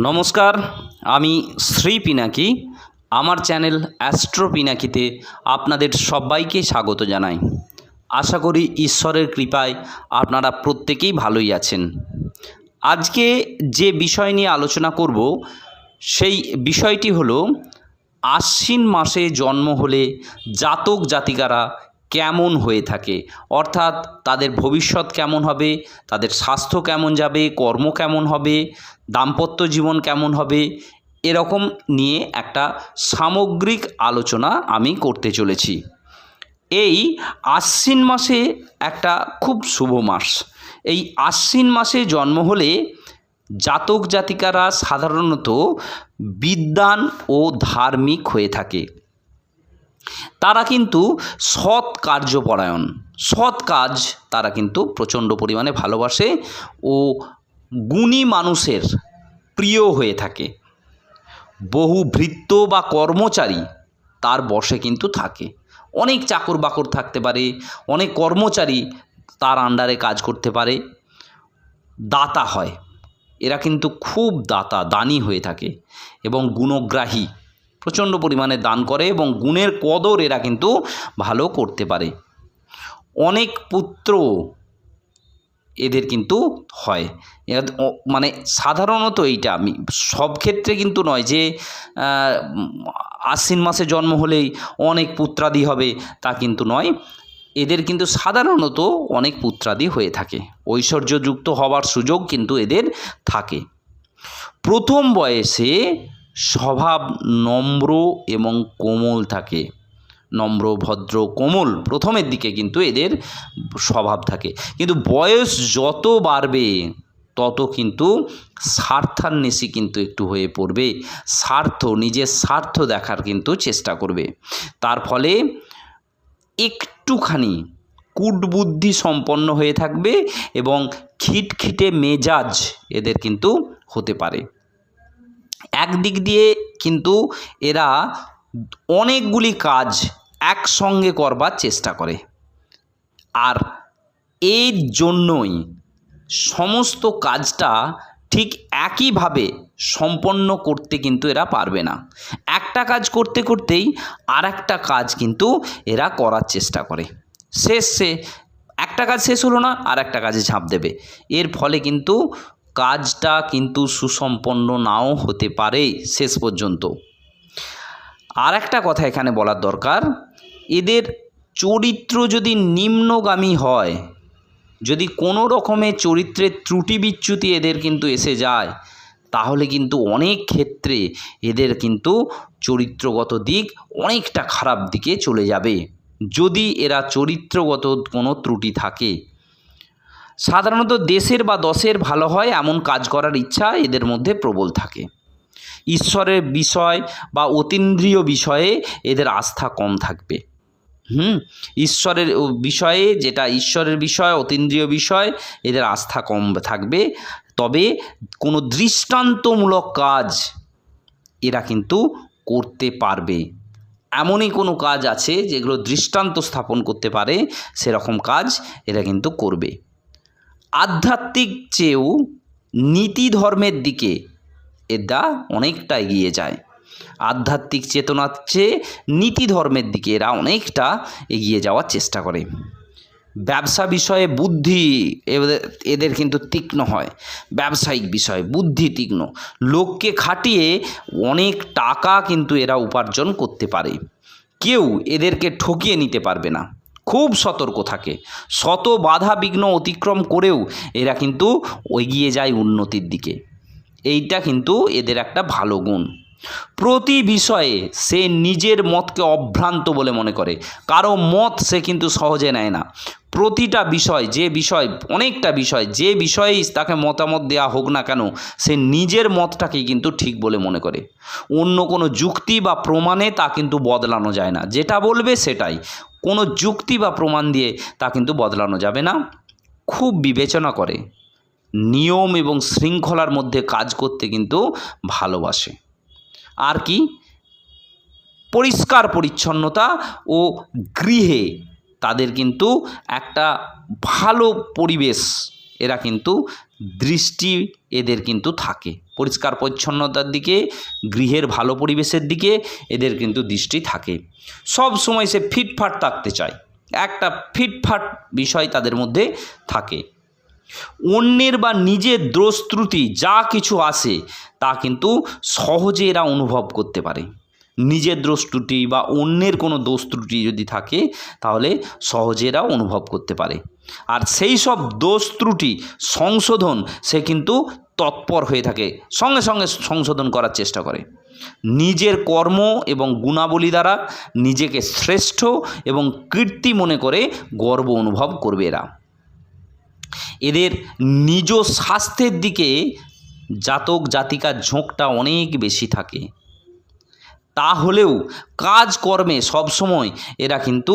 নমস্কার, আমি শ্রী পিনাকি। আমার চ্যানেল অ্যাস্ট্রো পিনাকিতে আপনাদের সবাইকে স্বাগত জানাই। আশা করি ঈশ্বরের কৃপায় আপনারা প্রত্যেকেই ভালোই আছেন। আজকে যে বিষয় নিয়ে আলোচনা করব সেই বিষয়টি হলো আশ্বিন মাসে জন্ম হলে জাতক জাতিকারা কেমন হয়ে থাকে, অর্থাৎ তাদের ভবিষ্যৎ কেমন হবে, তাদের স্বাস্থ্য কেমন যাবে, কর্ম কেমন হবে, দাম্পত্য জীবন কেমন হবে, এরকম নিয়ে একটা সামগ্রিক আলোচনা আমি করতে চলেছি। এই আশ্বিন মাসে একটা খুব শুভ মাস। এই আশ্বিন মাসে জন্ম হলে জাতক জাতিকারা সাধারণত বিদ্বান ও ধার্মিক হয়ে থাকে। তারা কিন্তু সৎ কার্যপরায়ণ, সৎ কাজ তারা কিন্তু প্রচণ্ড পরিমাণে ভালোবাসে ও গুণী মানুষের প্রিয় হয়ে থাকে। বহু ভৃত্য বা কর্মচারী তার বশে কিন্তু থাকে। অনেক চাকর বাকর থাকতে পারে, অনেক কর্মচারী তার আন্ডারে কাজ করতে পারে। দাতা হয়, এরা কিন্তু খুব দানী হয়ে থাকে এবং গুণগ্রাহী, প্রচণ্ড পরিমাণে দান করে এবং গুণের কদর এরা কিন্তু ভালো করতে পারে। অনেক পুত্র এদের কিন্তু হয়, মানে সাধারণত এইটা আমি সব ক্ষেত্রে কিন্তু নয় যে আশ্বিন মাসে জন্ম হলেই অনেক পুত্রাদি হবে, তা কিন্তু নয়। এদের কিন্তু সাধারণত অনেক পুত্রাদি হয়ে থাকে, ঐশ্বর্যযুক্ত হওয়ার সুযোগ কিন্তু এদের থাকে। প্রথম বয়সে স্বভাব নম্র এবং কোমল থাকে, নম্র ভদ্র কোমল প্রথমের দিকে কিন্তু এদের স্বভাব থাকে। কিন্তু বয়স যত বাড়বে তত কিন্তু স্বার্থান্বেষী কিন্তু একটু হয়ে পড়বে, নিজের স্বার্থ দেখার কিন্তু চেষ্টা করবে। তার ফলে একটুখানি কূটবুদ্ধি সম্পন্ন হয়ে থাকবে এবং খিটখিটে মেজাজ এদের কিন্তু হতে পারে। একদিক দিয়ে কিন্তু এরা অনেকগুলি কাজ একসঙ্গে করবার চেষ্টা করে, আর এর জন্যই সমস্ত কাজটা ঠিক একইভাবে সম্পন্ন করতে কিন্তু এরা পারবে না। একটা কাজ করতে করতেই আর একটা কাজ কিন্তু এরা করার চেষ্টা করে। একটা কাজ শেষ হলো না, আর একটা কাজে ঝাঁপ দেবে। এর ফলে কিন্তু কাজটা কিন্তু সুসম্পন্ন নাও হতে পারে শেষ পর্যন্ত। আর একটা কথা এখানে বলার দরকার, এদের চরিত্র যদি নিম্নগামী হয়, যদি কোনো রকমের চরিত্রের ত্রুটি বিচ্যুতি এদের কিন্তু এসে যায়, তাহলে কিন্তু অনেক ক্ষেত্রে এদের কিন্তু চরিত্রগত দিক অনেকটা খারাপ দিকে চলে যাবে, যদি এরা চরিত্রগত কোনো ত্রুটি থাকে। সাধারণত দেশের বা দশের ভালো হয় এমন কাজ করার ইচ্ছা এদের মধ্যে প্রবল থাকে। ঈশ্বরের বিষয় বা অতীন্দ্রিয় বিষয়ে এদের আস্থা কম থাকবে। ঈশ্বরের বিষয়ে, যেটা ঈশ্বরের বিষয়, অতীন্দ্রিয় বিষয়, এদের আস্থা কম থাকবে। তবে কোনো দৃষ্টান্তমূলক কাজ এরা কিন্তু করতে পারবে। এমনই কোনো কাজ আছে যেগুলো দৃষ্টান্ত স্থাপন করতে পারে, সেরকম কাজ এরা কিন্তু করবে। আধ্যাত্মিক চেয়েও নীতি ধর্মের দিকে এরা অনেকটা এগিয়ে যায়। আধ্যাত্মিক চেতনার চেয়ে নীতি ধর্মের দিকে এরা অনেকটা এগিয়ে যাওয়ার চেষ্টা করে। ব্যবসা বিষয়ে বুদ্ধি এদের কিন্তু তীক্ষ্ণ হয়, ব্যবসায়িক বিষয়ে বুদ্ধি তীক্ষ্ণ। লোককে খাটিয়ে অনেক টাকা কিন্তু এরা উপার্জন করতে পারে, কেউ এদেরকে ঠকিয়ে নিতে পারবে না। খুব সতর্ক থাকে, শত বাধা বিঘ্ন অতিক্রম করেও এরা কিন্তু এগিয়ে যায় উন্নতির দিকে। এইটা কিন্তু এদের একটা ভালো গুণ। প্রতি বিষয়ে সে নিজের মতকে অভ্রান্ত বলে মনে করে, কারো মত সে কিন্তু সহজে নেয় না। প্রতিটা বিষয়, অনেকটা বিষয়, যে বিষয়েই তাকে মতামত দেওয়া হোক না কেন, সে নিজের মতটাকেই কিন্তু ঠিক বলে মনে করে। অন্য কোনো যুক্তি বা প্রমাণে তা কিন্তু বদলানো যায় না, যেটা বলবে সেটাই। কোনো যুক্তি বা প্রমাণ দিয়ে তা কিন্তু বদলানো যাবে না। খুব বিবেচনা করে, নিয়ম এবং শৃঙ্খলার মধ্যে কাজ করতে কিন্তু ভালোবাসে। আর কি, পরিষ্কার পরিচ্ছন্নতা ও গৃহে তাদের কিন্তু একটা ভালো পরিবেশ এরা কিন্তু দৃষ্টি এদের কিন্তু থাকে, পরিষ্কার পরিচ্ছন্নতার দিকে, গৃহের ভালো পরিবেশের দিকে এদের কিন্তু দৃষ্টি থাকে। সব সময় সে ফিটফাট থাকতে চায়, একটা ফিটফাট বিষয় তাদের মধ্যে থাকে। অন্যের বা নিজের দোষ ত্রুটি যা কিছু আসে তা কিন্তু সহজে এরা অনুভব করতে পারে। নিজের দোষ ত্রুটি বা অন্যের কোনো দোষ ত্রুটি যদি থাকে তাহলে সহজে এরা অনুভব করতে পারে। আর সেই সব দোষ ত্রুটি সংশোধন সে কিন্তু তৎপর হয়ে থাকে, সঙ্গে সঙ্গে সংশোধন করার চেষ্টা করে। নিজের কর্ম এবং গুণাবলী দ্বারা নিজেকে শ্রেষ্ঠ এবং কীর্তি মনে করে গর্ব অনুভব করবে এরা। এদের নিজ স্বাস্থ্যের দিকে জাতক জাতিকার ঝোঁকটা অনেক বেশি থাকে। তাহলেও কাজকর্মে সবসময় এরা কিন্তু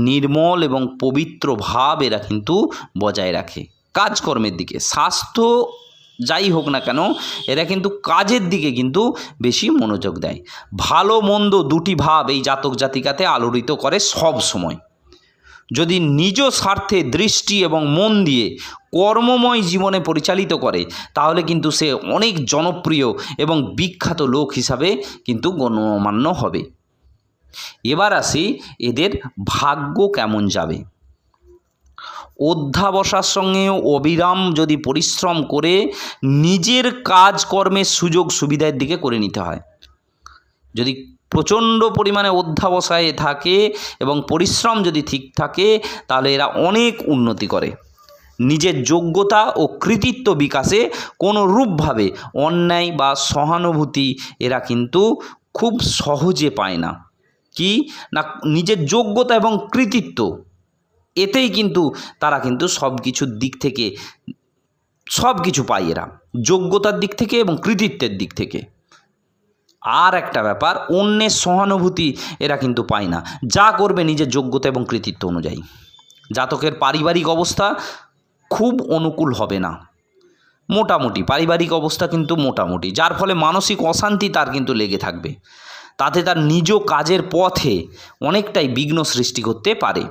নির্মল এবং পবিত্র ভাব এরা কিন্তু বজায় রাখে। কাজকর্মের দিকে, স্বাস্থ্য যাই হোক না কেন, এরা কিন্তু কাজের দিকে কিন্তু বেশি মনোযোগ দেয়। ভালো মন্দ দুটি ভাব এই জাতক জাতিকাতে আলোড়িত করে সব সময়। যদি নিজ স্বার্থে দৃষ্টি এবং মন দিয়ে কর্মময় জীবনে পরিচালিত করে তাহলে কিন্তু সে অনেক জনপ্রিয় এবং বিখ্যাত লোক হিসাবে কিন্তু গণ্যমান্য হবে। এবার আসি এদের ভাগ্য কেমন যাবে। অধ্যাবসার সঙ্গে অবিরাম যদি পরিশ্রম করে নিজের কাজকর্মের সুযোগ সুবিধার দিকে করে নিতে হয়। যদি প্রচণ্ড পরিমাণে অধ্যাবসায়ে থাকে এবং পরিশ্রম যদি ঠিক থাকে তাহলে এরা অনেক উন্নতি করে। নিজের যোগ্যতা ও কৃতিত্ব বিকাশে কোনো রূপভাবে অন্যায় বা সহানুভূতি এরা কিন্তু খুব সহজে পায় না। কি না, নিজের যোগ্যতা এবং কৃতিত্ব এতেই কিন্তু তারা কিন্তু সব কিছুর দিক থেকে সব কিছু পায় এরা, যোগ্যতার দিক থেকে এবং কৃতিত্বের দিক থেকে। আর একটা ব্যাপার, অন্যের সহানুভূতি এরা কিন্তু পায় না, যা করবে নিজের যোগ্যতা এবং কৃতিত্ব অনুযায়ী। জাতকের পারিবারিক অবস্থা খুব অনুকূল হবে না, মোটামুটি পারিবারিক অবস্থা কিন্তু মোটামুটি, যার ফলে মানসিক অশান্তি তার কিন্তু লেগে থাকবে। তাতে তার নিজ কাজের পথে অনেকটাই বিঘ্ন সৃষ্টি করতে পারে।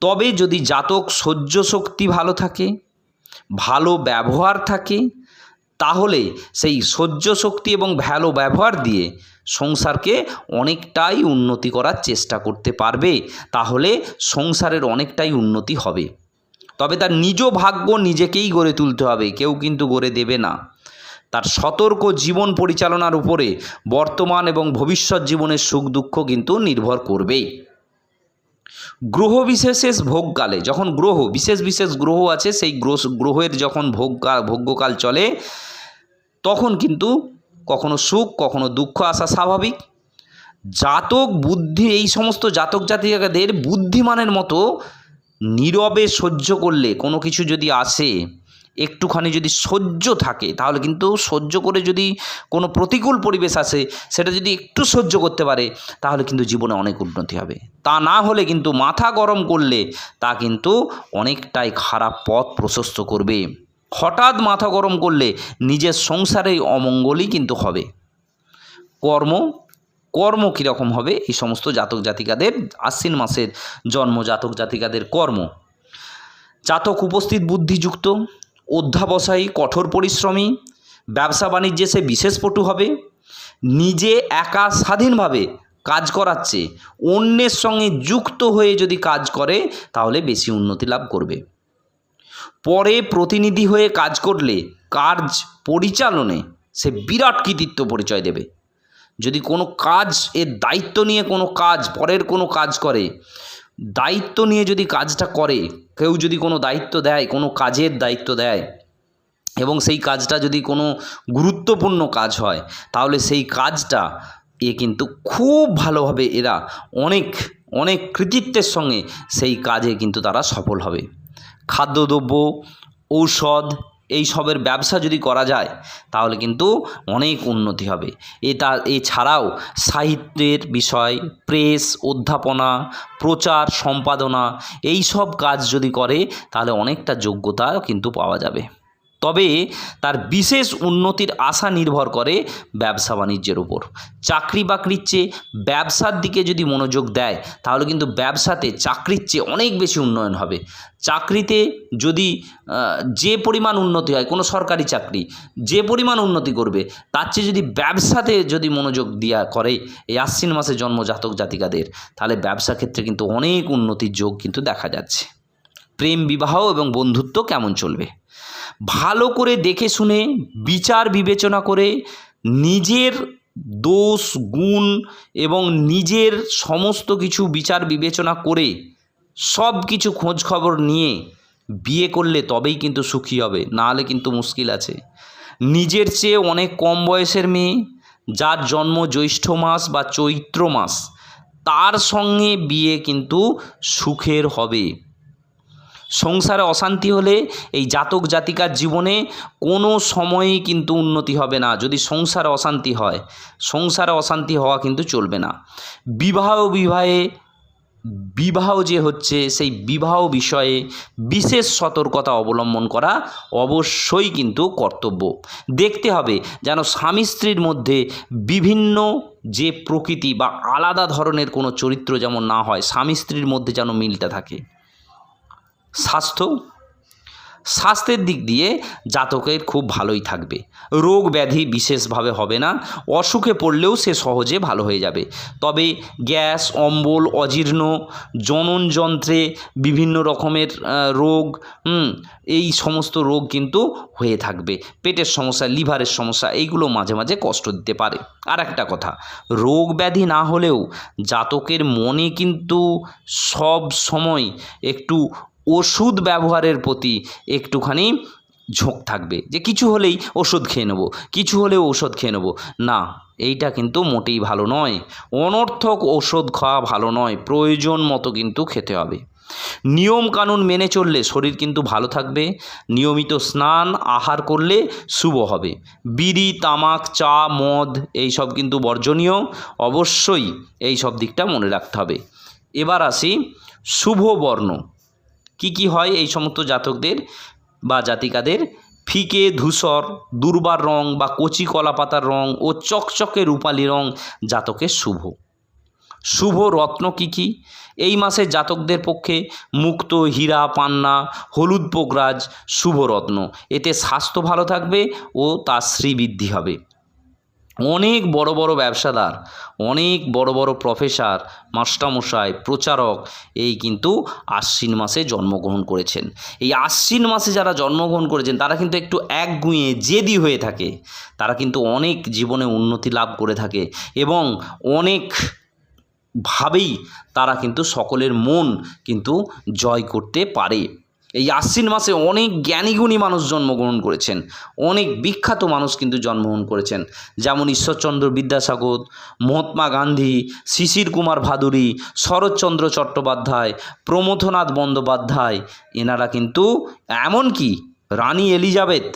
তবে যদি জাতক সহ্য শক্তি ভালো থাকে, ভালো ব্যবহার থাকে, তাহলে সেই সহ্য শক্তি এবং ভালো ব্যবহার দিয়ে সংসারকে অনেকটাই উন্নতি করার চেষ্টা করতে পারবে। তাহলে সংসারের অনেকটাই উন্নতি হবে। তবে তার নিজ ভাগ্য নিজেকেই গড়ে তুলতে হবে, কেউ কিন্তু গড়ে দেবে না। তার সতর্ক জীবন পরিচালনার উপরে বর্তমান এবং ভবিষ্যৎ জীবনের সুখ দুঃখ কিন্তু নির্ভর করবেই। গ্রহ বিশেষের ভোগকালে, যখন গ্রহ বিশেষ বিশেষ গ্রহ আছে সেই গ্রহের যখন ভোগ্যকাল চলে তখন কিন্তু কখনো সুখ কখনো দুঃখ আসা স্বাভাবিক। জাতক বুদ্ধি, এই সমস্ত জাতক জাতিকাদের বুদ্ধিমানের মতো নীরবে সহ্য করলে, কোনো কিছু যদি আসে একটুখানি যদি সহ্য থাকে তাহলে কিন্তু সহ্য করে, যদি কোনো প্রতিকূল পরিবেশ আসে সেটা যদি একটু সহ্য করতে পারে তাহলে কিন্তু জীবনে অনেক উন্নতি হবে। তা না হলে কিন্তু মাথা গরম করলে তা কিন্তু অনেকটাই খারাপ পথ প্রশস্ত করবে। হঠাৎ মাথা গরম করলে নিজের সংসারেই অমঙ্গলই কিন্তু হবে। কর্ম কীরকম হবে এই সমস্ত জাতক জাতিকাদের, আশ্বিন মাসের জন্ম জাতক জাতিকাদের কর্ম, জাতক উপস্থিত বুদ্ধিযুক্ত, অধ্যাবসায়ী, কঠোর পরিশ্রমী, ব্যবসা বাণিজ্যে সে বিশেষ পটু হবে। নিজে একা স্বাধীনভাবে কাজ করাচ্ছে, অন্যের সঙ্গে যুক্ত হয়ে যদি কাজ করে তাহলে বেশি উন্নতি লাভ করবে। পরে প্রতিনিধি হয়ে কাজ করলে কাজ পরিচালনে সে বিরাট কৃতিত্ব পরিচয় দেবে। যদি কোনো কাজ এর দায়িত্ব নিয়ে কোনো কাজ, পরের কোনো কাজ করে, দায়িত্ব নিয়ে যদি কাজটা করে, কেউ যদি কোনো দায়িত্ব দেয়, কোনো কাজের দায়িত্ব দেয় এবং সেই কাজটা যদি কোনো গুরুত্বপূর্ণ কাজ হয় তাহলে সেই কাজটা কিন্তু খুব ভালোভাবে এরা অনেক অনেক কৃতিত্বের সঙ্গে সেই কাজে কিন্তু তারা সফল হবে। খাদ্যদ্রব্য, ঔষধ, এই সবের ব্যবসা যদি করা যায় তাহলে কিন্তু অনেক উন্নতি হবে। এছাড়াও সাহিত্যের বিষয়, প্রেস, অধ্যাপনা, প্রচার, সম্পাদনা, এই সব কাজ যদি করে তাহলে অনেকটা যোগ্যতা কিন্তু পাওয়া যাবে। তবে তার বিশেষ উন্নতির আশা নির্ভর করে ব্যবসা বাণিজ্যের উপর। চাকরি বাকরির চেয়ে ব্যবসার দিকে যদি মনোযোগ দেয় তাহলে কিন্তু ব্যবসাতে চাকরির চেয়ে অনেক বেশি উন্নয়ন হবে। চাকরিতে যদি যে পরিমাণ উন্নতি হয়, কোনো সরকারি চাকরি যে পরিমাণ উন্নতি করবে তার চেয়ে যদি ব্যবসাতে যদি মনোযোগ দেওয়া করে এই আশ্বিন মাসে জন্ম জাতক জাতিকাদের, তাহলে ব্যবসা ক্ষেত্রে কিন্তু অনেক উন্নতির যোগ কিন্তু দেখা যাচ্ছে। প্রেম বিবাহ এবং বন্ধুত্ব কেমন চলবে, ভালো করে দেখে শুনে বিচার বিবেচনা করে নিজের দোষ গুণ এবং নিজের সমস্ত কিছু বিচার বিবেচনা করে সব কিছু খোঁজ খবর নিয়ে বিয়ে করলে তবেই কিন্তু সুখী হবে, নাহলে কিন্তু মুশকিল আছে। নিজের চেয়ে অনেক কম বয়সের মেয়ে যার জন্ম জ্যৈষ্ঠ মাস বা চৈত্র মাস, তার সঙ্গে বিয়ে কিন্তু সুখের হবে। সংসারে অশান্তি হলে এই জাতক জাতিকার জীবনে কোনো সময়ই কিন্তু উন্নতি হবে না। যদি সংসারে অশান্তি হয়, সংসারে অশান্তি হওয়া কিন্তু চলবে না। বিবাহ যে হচ্ছে সেই বিবাহ বিষয়ে বিশেষ সতর্কতা অবলম্বন করা অবশ্যই কিন্তু কর্তব্য। দেখতে হবে যেন স্বামী স্ত্রীর মধ্যে বিভিন্ন যে প্রকৃতি বা আলাদা ধরনের কোনো চরিত্র যেমন না হয়, স্বামী স্ত্রীর মধ্যে যেন মিলটা থাকে। স্বাস্থ্যের দিক দিয়ে জাতকের খুব ভালোই থাকবে, রোগ ব্যাধি বিশেষভাবে হবে না, অসুখে পড়লেও সে সহজে ভালো হয়ে যাবে। তবে গ্যাস অম্বল অজীর্ণ জননযন্ত্রে বিভিন্ন রকমের রোগ, এই সমস্ত রোগ কিন্তু হয়ে থাকবে। পেটের সমস্যা, লিভারের সমস্যা, এইগুলো মাঝে মাঝে কষ্ট দিতে পারে। আর একটা কথা, রোগ ব্যাধি না হলেও জাতকের মনে কিন্তু সব সময় একটু ওষুধ ব্যবহারের প্রতি একটুখানি ঝোঁক থাকবে, যে কিছু হলেই ওষুধ খেয়ে নেব, কিছু হলেও ওষুধ খেয়ে নেব। না, এইটা কিন্তু মোটেই ভালো নয়। অনর্থক ওষুধ খাওয়া ভালো নয়, প্রয়োজন মতো কিন্তু খেতে হবে। নিয়ম কানুন মেনে চললে শরীর কিন্তু ভালো থাকবে। নিয়মিত স্নান আহার করলে শুভ হবে। বিড়ি তামাক চা মদ এইসব কিন্তু বর্জনীয়, অবশ্যই এই সব দিকটা মনে রাখতে হবে। এবার আসি শুভ বর্ণ কি কি হয় এই সমস্ত জাতকদের বা জাতিকাদের। ফিকে ধূসর, দুর্বার রং বা কচি কলাপাতার রং ও চকচকে রূপালি রং জাতকের শুভ। শুভ রত্ন কি কি? এই মাসে জাতকদের পক্ষে মুক্ত, হীরা, পান্না, হলুদ পোকরাজ শুভ রত্ন। এতে স্বাস্থ্য ভালো থাকবে ও তার শ্রীবৃদ্ধি হবে। অনেক বড় বড় ব্যবসাদার, অনেক বড় বড় প্রফেসর, মাস্টারমশাই, প্রচারক এই কিন্তু আশ্বিন মাসে জন্মগ্রহণ করেছেন। এই আশ্বিন মাসে যারা জন্মগ্রহণ করেছেন তারা কিন্তু একটু একগুঁয়ে জেদি হয়ে থাকে, তারা কিন্তু অনেক জীবনে উন্নতি লাভ করে থাকে এবং অনেকভাবেই তারা কিন্তু সকলের মন কিন্তু জয় করতে পারে। এই আশ্বিন মাসে অনেক জ্ঞানীগুণী মানুষ জন্মগ্রহণ করেছেন, অনেক বিখ্যাত মানুষ কিন্তু জন্মগ্রহণ করেছেন, যেমন ঈশ্বরচন্দ্র বিদ্যাসাগর, মহাত্মা গান্ধী, শিশির কুমার ভাদুরী, শরৎচন্দ্র চট্টোপাধ্যায়, প্রমথনাথ বন্দ্যোপাধ্যায়, এনারা কিন্তু এমনকি রানী এলিজাবেথ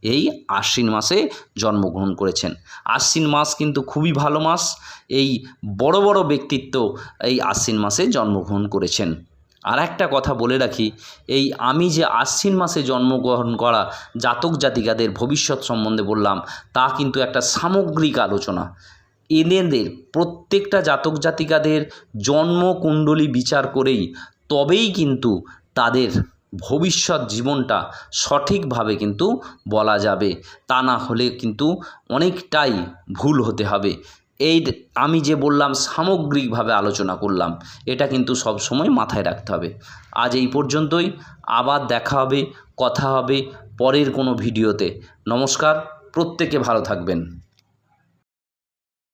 এই আশ্বিন মাসে জন্মগ্রহণ করেছেন। আশ্বিন মাস কিন্তু খুবই ভালো মাস। এই বড় বড় ব্যক্তিত্ব এই আশ্বিন মাসে জন্মগ্রহণ করেছেন। আর একটা কথা বলে রাখি, এই আমি যে আশ্বিন মাসে জন্মগ্রহণ করা জাতক জাতিকাদের ভবিষ্যৎ সম্বন্ধে বললাম, তা কিন্তু একটা সামগ্রিক আলোচনা। এদের প্রত্যেকটা জাতক জাতিকাদের জন্মকুণ্ডলী বিচার করেই তবেই কিন্তু তাদের ভবিষ্যৎ জীবনটা সঠিকভাবে কিন্তু বলা যাবে, তা না হলে কিন্তু অনেকটাই ভুল হতে হবে। এই আমি যে বললাম সামগ্রিকভাবে আলোচনা করলাম, এটা কিন্তু সব সময় মাথায় রাখতে হবে। আজ এই পর্যন্তই, আবার দেখা হবে, কথা হবে পরের কোনো ভিডিওতে। নমস্কার, প্রত্যেকে ভালো থাকবেন।